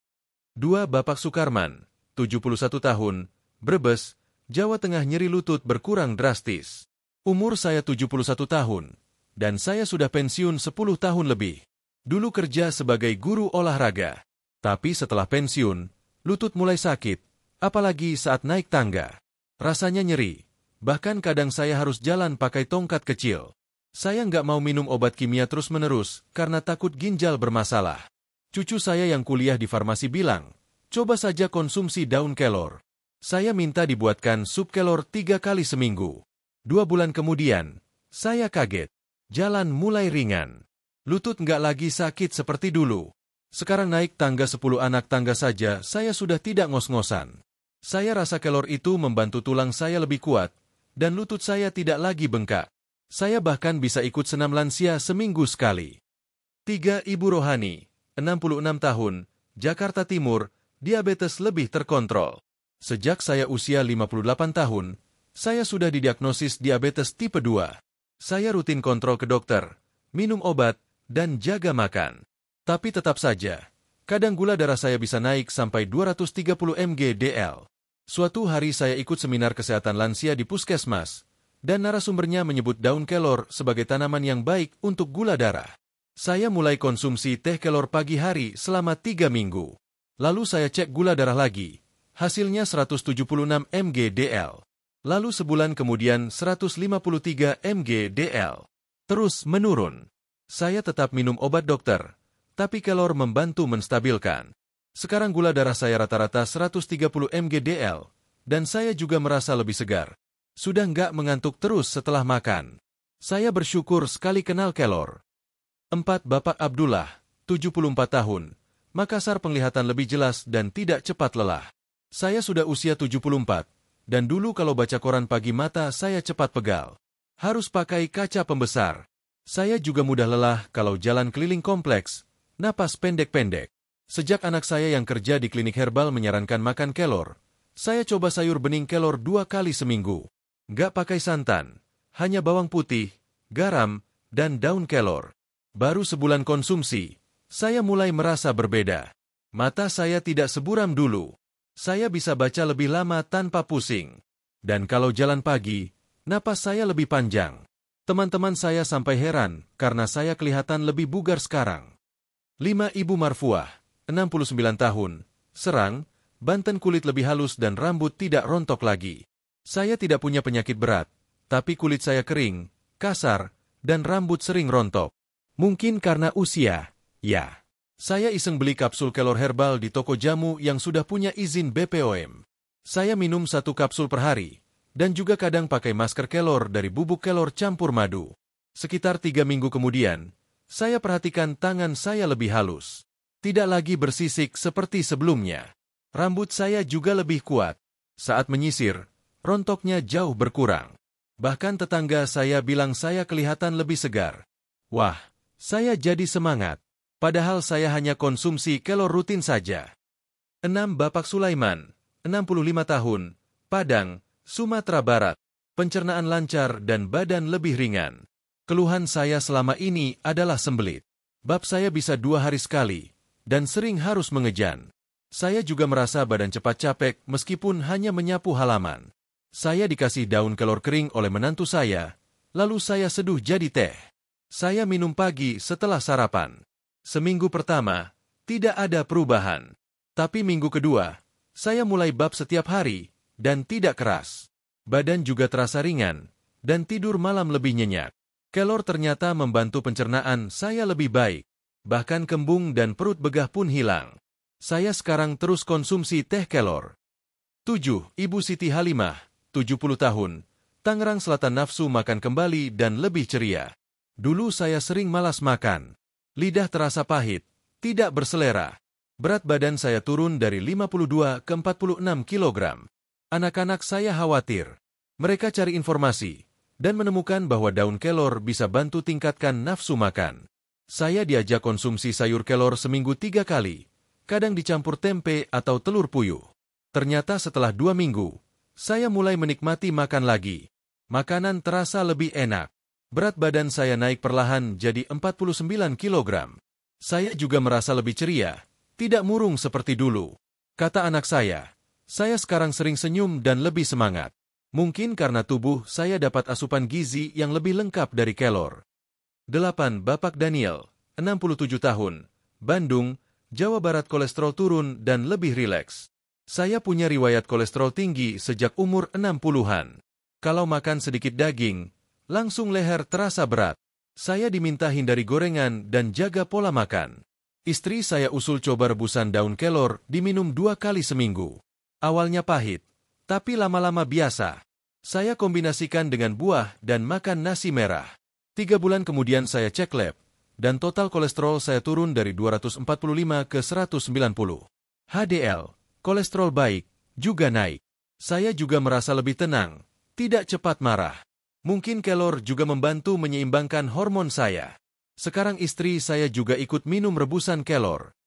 2. Bapak Sukarman, 71 tahun, Brebes, Jawa Tengah. Nyeri lutut berkurang drastis. Umur saya 71 tahun, dan saya sudah pensiun 10 tahun lebih. Dulu kerja sebagai guru olahraga. Tapi setelah pensiun, lutut mulai sakit, apalagi saat naik tangga. Rasanya nyeri. Bahkan kadang saya harus jalan pakai tongkat kecil. Saya nggak mau minum obat kimia terus-menerus karena takut ginjal bermasalah. Cucu saya yang kuliah di farmasi bilang, coba saja konsumsi daun kelor. Saya minta dibuatkan sup kelor 3 kali seminggu. 2 bulan kemudian, saya kaget. Jalan mulai ringan. Lutut nggak lagi sakit seperti dulu. Sekarang naik tangga 10 anak tangga saja saya sudah tidak ngos-ngosan. Saya rasa kelor itu membantu tulang saya lebih kuat, dan lutut saya tidak lagi bengkak. Saya bahkan bisa ikut senam lansia seminggu sekali. 3. Ibu Rohani, 66 tahun, Jakarta Timur, diabetes lebih terkontrol. Sejak saya usia 58 tahun, saya sudah didiagnosis diabetes tipe 2. Saya rutin kontrol ke dokter, minum obat, dan jaga makan. Tapi tetap saja, kadang gula darah saya bisa naik sampai 230 mg/dl. Suatu hari saya ikut seminar kesehatan lansia di puskesmas, dan narasumbernya menyebut daun kelor sebagai tanaman yang baik untuk gula darah. Saya mulai konsumsi teh kelor pagi hari selama 3 minggu. Lalu saya cek gula darah lagi, hasilnya 176 mg/dl. Lalu sebulan kemudian 153 mg/dl. Terus menurun. Saya tetap minum obat dokter, tapi kelor membantu menstabilkan. Sekarang gula darah saya rata-rata 130 mg/dl, dan saya juga merasa lebih segar. Sudah nggak mengantuk terus setelah makan. Saya bersyukur sekali kenal kelor. 4. Bapak Abdullah, 74 tahun, Makassar. Penglihatan lebih jelas dan tidak cepat lelah. Saya sudah usia 74, dan dulu kalau baca koran pagi mata saya cepat pegal. Harus pakai kaca pembesar. Saya juga mudah lelah kalau jalan keliling kompleks, napas pendek-pendek. Sejak anak saya yang kerja di klinik herbal menyarankan makan kelor, saya coba sayur bening kelor 2 kali seminggu. Nggak pakai santan, hanya bawang putih, garam, dan daun kelor. Baru sebulan konsumsi, saya mulai merasa berbeda. Mata saya tidak seburam dulu. Saya bisa baca lebih lama tanpa pusing. Dan kalau jalan pagi, napas saya lebih panjang. Teman-teman saya sampai heran karena saya kelihatan lebih bugar sekarang. 5. Ibu Marfuah, 69 tahun, Serang, Banten. Kulit lebih halus dan rambut tidak rontok lagi. Saya tidak punya penyakit berat, tapi kulit saya kering, kasar, dan rambut sering rontok. Mungkin karena usia, ya. Saya iseng beli kapsul kelor herbal di toko jamu yang sudah punya izin BPOM. Saya minum 1 kapsul per hari, dan juga kadang pakai masker kelor dari bubuk kelor campur madu. Sekitar 3 minggu kemudian, saya perhatikan tangan saya lebih halus. Tidak lagi bersisik seperti sebelumnya. Rambut saya juga lebih kuat. Saat menyisir, rontoknya jauh berkurang. Bahkan tetangga saya bilang saya kelihatan lebih segar. Wah, saya jadi semangat. Padahal saya hanya konsumsi kelor rutin saja. 6. Bapak Sulaiman, 65 tahun, Padang, Sumatera Barat. Pencernaan lancar dan badan lebih ringan. Keluhan saya selama ini adalah sembelit. Bab saya bisa 2 hari sekali, dan sering harus mengejan. Saya juga merasa badan cepat capek meskipun hanya menyapu halaman. Saya dikasih daun kelor kering oleh menantu saya, lalu saya seduh jadi teh. Saya minum pagi setelah sarapan. Seminggu pertama, tidak ada perubahan. Tapi minggu kedua, saya mulai bab setiap hari, dan tidak keras. Badan juga terasa ringan, dan tidur malam lebih nyenyak. Kelor ternyata membantu pencernaan saya lebih baik. Bahkan kembung dan perut begah pun hilang. Saya sekarang terus konsumsi teh kelor. 7. Ibu Siti Halimah, 70 tahun, Tangerang Selatan. Nafsu makan kembali dan lebih ceria. Dulu saya sering malas makan. Lidah terasa pahit, tidak berselera. Berat badan saya turun dari 52 ke 46 kg. Anak-anak saya khawatir. Mereka cari informasi, dan menemukan bahwa daun kelor bisa bantu tingkatkan nafsu makan. Saya diajak konsumsi sayur kelor seminggu 3 kali, kadang dicampur tempe atau telur puyuh. Ternyata setelah 2 minggu, saya mulai menikmati makan lagi. Makanan terasa lebih enak. Berat badan saya naik perlahan jadi 49 kilogram. Saya juga merasa lebih ceria, tidak murung seperti dulu. Kata anak saya sekarang sering senyum dan lebih semangat. Mungkin karena tubuh saya dapat asupan gizi yang lebih lengkap dari kelor. 8. Bapak Daniel, 67 tahun, Bandung, Jawa Barat. Kolesterol turun dan lebih rileks. Saya punya riwayat kolesterol tinggi sejak umur 60-an. Kalau makan sedikit daging, langsung leher terasa berat. Saya diminta hindari gorengan dan jaga pola makan. Istri saya usul coba rebusan daun kelor diminum 2 kali seminggu. Awalnya pahit, tapi lama-lama biasa. Saya kombinasikan dengan buah dan makan nasi merah. 3 bulan kemudian saya cek lab, dan total kolesterol saya turun dari 245 ke 190. HDL, kolesterol baik, juga naik. Saya juga merasa lebih tenang, tidak cepat marah. Mungkin kelor juga membantu menyeimbangkan hormon saya. Sekarang istri saya juga ikut minum rebusan kelor.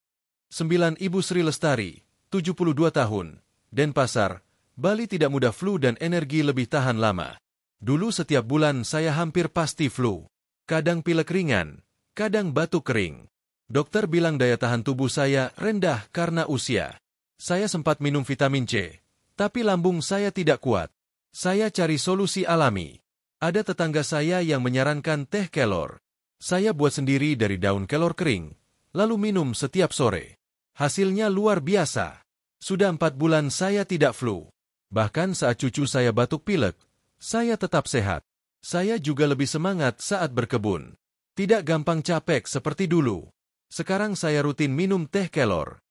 9. Ibu Sri Lestari, 72 tahun, Denpasar, Bali. Tidak mudah flu dan energi lebih tahan lama. Dulu setiap bulan saya hampir pasti flu. Kadang pilek ringan, kadang batuk kering. Dokter bilang daya tahan tubuh saya rendah karena usia. Saya sempat minum vitamin C, tapi lambung saya tidak kuat. Saya cari solusi alami. Ada tetangga saya yang menyarankan teh kelor. Saya buat sendiri dari daun kelor kering, lalu minum setiap sore. Hasilnya luar biasa. Sudah 4 bulan saya tidak flu. Bahkan saat cucu saya batuk pilek, saya tetap sehat. Saya juga lebih semangat saat berkebun. Tidak gampang capek seperti dulu. Sekarang saya rutin minum teh kelor.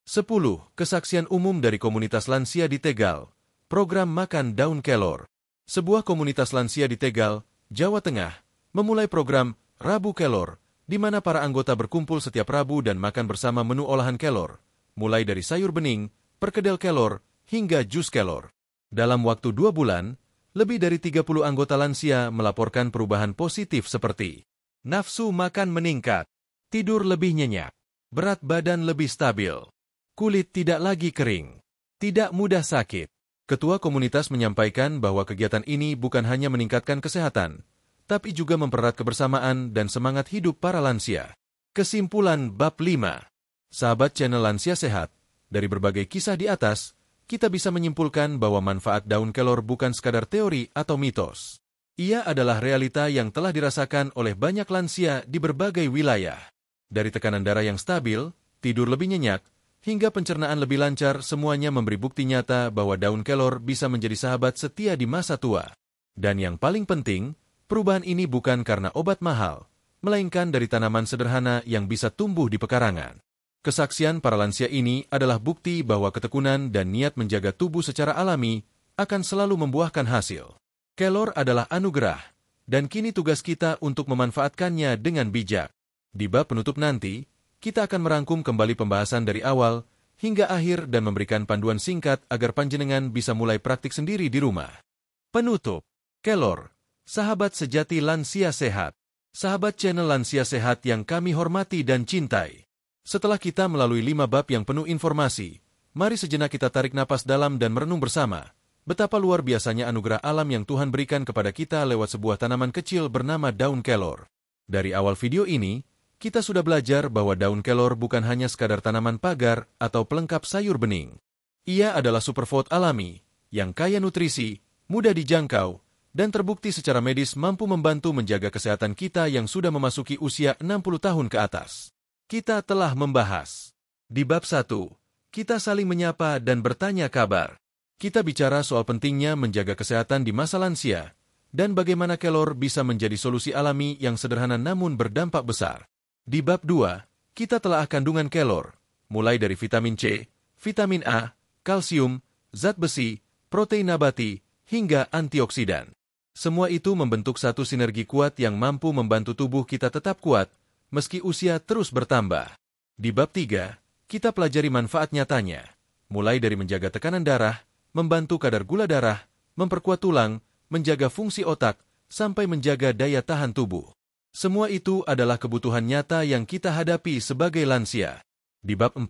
10. Kesaksian umum dari komunitas lansia di Tegal. Program makan daun kelor. Sebuah komunitas lansia di Tegal, Jawa Tengah, memulai program Rabu Kelor, di mana para anggota berkumpul setiap Rabu dan makan bersama menu olahan kelor, mulai dari sayur bening, perkedel kelor, hingga jus kelor. Dalam waktu 2 bulan, lebih dari 30 anggota lansia melaporkan perubahan positif seperti nafsu makan meningkat, tidur lebih nyenyak, berat badan lebih stabil, kulit tidak lagi kering, tidak mudah sakit. Ketua komunitas menyampaikan bahwa kegiatan ini bukan hanya meningkatkan kesehatan, tapi juga mempererat kebersamaan dan semangat hidup para lansia. Kesimpulan bab 5. Sahabat channel Lansia Sehat, dari berbagai kisah di atas, kita bisa menyimpulkan bahwa manfaat daun kelor bukan sekadar teori atau mitos. Ia adalah realita yang telah dirasakan oleh banyak lansia di berbagai wilayah. Dari tekanan darah yang stabil, tidur lebih nyenyak, hingga pencernaan lebih lancar, semuanya memberi bukti nyata bahwa daun kelor bisa menjadi sahabat setia di masa tua. Dan yang paling penting, perubahan ini bukan karena obat mahal, melainkan dari tanaman sederhana yang bisa tumbuh di pekarangan. Kesaksian para lansia ini adalah bukti bahwa ketekunan dan niat menjaga tubuh secara alami akan selalu membuahkan hasil. Kelor adalah anugerah, dan kini tugas kita untuk memanfaatkannya dengan bijak. Di bab penutup nanti, kita akan merangkum kembali pembahasan dari awal hingga akhir dan memberikan panduan singkat agar panjenengan bisa mulai praktik sendiri di rumah. Penutup. Kelor, sahabat sejati lansia sehat. Sahabat channel Lansia Sehat yang kami hormati dan cintai. Setelah kita melalui 5 bab yang penuh informasi, mari sejenak kita tarik napas dalam dan merenung bersama betapa luar biasanya anugerah alam yang Tuhan berikan kepada kita lewat sebuah tanaman kecil bernama daun kelor. Dari awal video ini, kita sudah belajar bahwa daun kelor bukan hanya sekadar tanaman pagar atau pelengkap sayur bening. Ia adalah superfood alami, yang kaya nutrisi, mudah dijangkau, dan terbukti secara medis mampu membantu menjaga kesehatan kita yang sudah memasuki usia 60 tahun ke atas. Kita telah membahas. Di bab 1, kita saling menyapa dan bertanya kabar. Kita bicara soal pentingnya menjaga kesehatan di masa lansia, dan bagaimana kelor bisa menjadi solusi alami yang sederhana namun berdampak besar. Di bab 2, kita telah kandungan kelor, mulai dari vitamin C, vitamin A, kalsium, zat besi, protein nabati, hingga antioksidan. Semua itu membentuk satu sinergi kuat yang mampu membantu tubuh kita tetap kuat, meski usia terus bertambah. Di bab 3, kita pelajari manfaat nyatanya, mulai dari menjaga tekanan darah, membantu kadar gula darah, memperkuat tulang, menjaga fungsi otak, sampai menjaga daya tahan tubuh. Semua itu adalah kebutuhan nyata yang kita hadapi sebagai lansia. Di bab 4,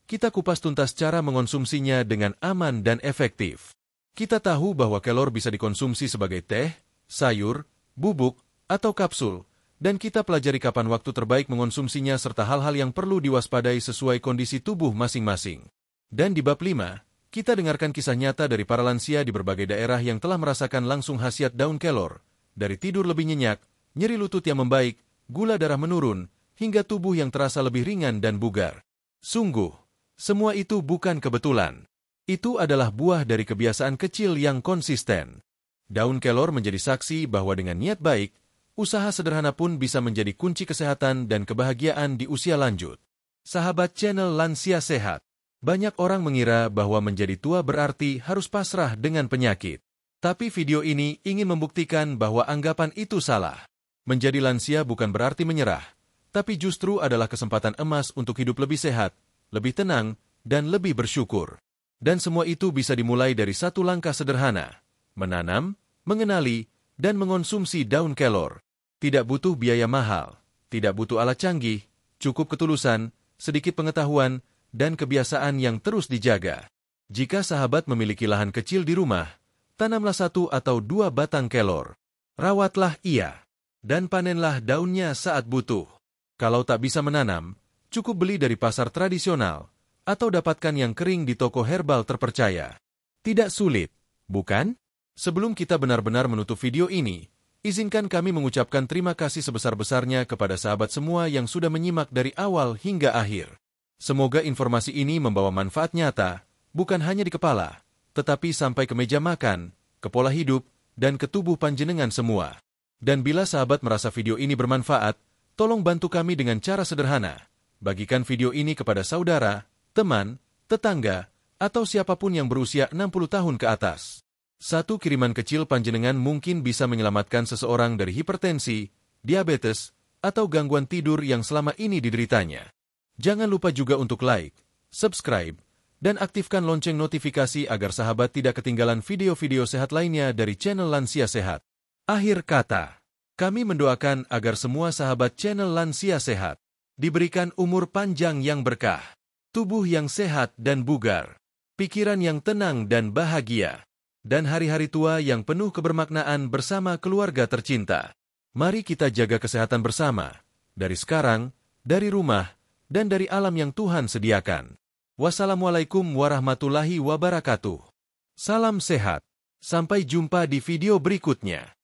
kita kupas tuntas cara mengonsumsinya dengan aman dan efektif. Kita tahu bahwa kelor bisa dikonsumsi sebagai teh, sayur, bubuk, atau kapsul, dan kita pelajari kapan waktu terbaik mengonsumsinya serta hal-hal yang perlu diwaspadai sesuai kondisi tubuh masing-masing. Dan di bab 5, kita dengarkan kisah nyata dari para lansia di berbagai daerah yang telah merasakan langsung khasiat daun kelor, dari tidur lebih nyenyak, nyeri lutut yang membaik, gula darah menurun, hingga tubuh yang terasa lebih ringan dan bugar. Sungguh, semua itu bukan kebetulan. Itu adalah buah dari kebiasaan kecil yang konsisten. Daun kelor menjadi saksi bahwa dengan niat baik, usaha sederhana pun bisa menjadi kunci kesehatan dan kebahagiaan di usia lanjut. Sahabat channel Lansia Sehat, banyak orang mengira bahwa menjadi tua berarti harus pasrah dengan penyakit. Tapi video ini ingin membuktikan bahwa anggapan itu salah. Menjadi lansia bukan berarti menyerah, tapi justru adalah kesempatan emas untuk hidup lebih sehat, lebih tenang, dan lebih bersyukur. Dan semua itu bisa dimulai dari satu langkah sederhana, menanam, mengenali, dan mengonsumsi daun kelor. Tidak butuh biaya mahal, tidak butuh alat canggih, cukup ketulusan, sedikit pengetahuan, dan kebiasaan yang terus dijaga. Jika sahabat memiliki lahan kecil di rumah, tanamlah 1 atau 2 batang kelor. Rawatlah ia, dan panenlah daunnya saat butuh. Kalau tak bisa menanam, cukup beli dari pasar tradisional, atau dapatkan yang kering di toko herbal terpercaya. Tidak sulit, bukan? Sebelum kita benar-benar menutup video ini, izinkan kami mengucapkan terima kasih sebesar-besarnya kepada sahabat semua yang sudah menyimak dari awal hingga akhir. Semoga informasi ini membawa manfaat nyata, bukan hanya di kepala, tetapi sampai ke meja makan, ke pola hidup, dan ke tubuh panjenengan semua. Dan bila sahabat merasa video ini bermanfaat, tolong bantu kami dengan cara sederhana. Bagikan video ini kepada saudara, teman, tetangga, atau siapapun yang berusia 60 tahun ke atas. Satu kiriman kecil panjenengan mungkin bisa menyelamatkan seseorang dari hipertensi, diabetes, atau gangguan tidur yang selama ini dideritanya. Jangan lupa juga untuk like, subscribe, dan aktifkan lonceng notifikasi agar sahabat tidak ketinggalan video-video sehat lainnya dari channel Lansia Sehat. Akhir kata, kami mendoakan agar semua sahabat channel Lansia Sehat diberikan umur panjang yang berkah, tubuh yang sehat dan bugar, pikiran yang tenang dan bahagia, dan hari-hari tua yang penuh kebermaknaan bersama keluarga tercinta. Mari kita jaga kesehatan bersama, dari sekarang, dari rumah, dan dari alam yang Tuhan sediakan. Wassalamualaikum warahmatullahi wabarakatuh. Salam sehat. Sampai jumpa di video berikutnya.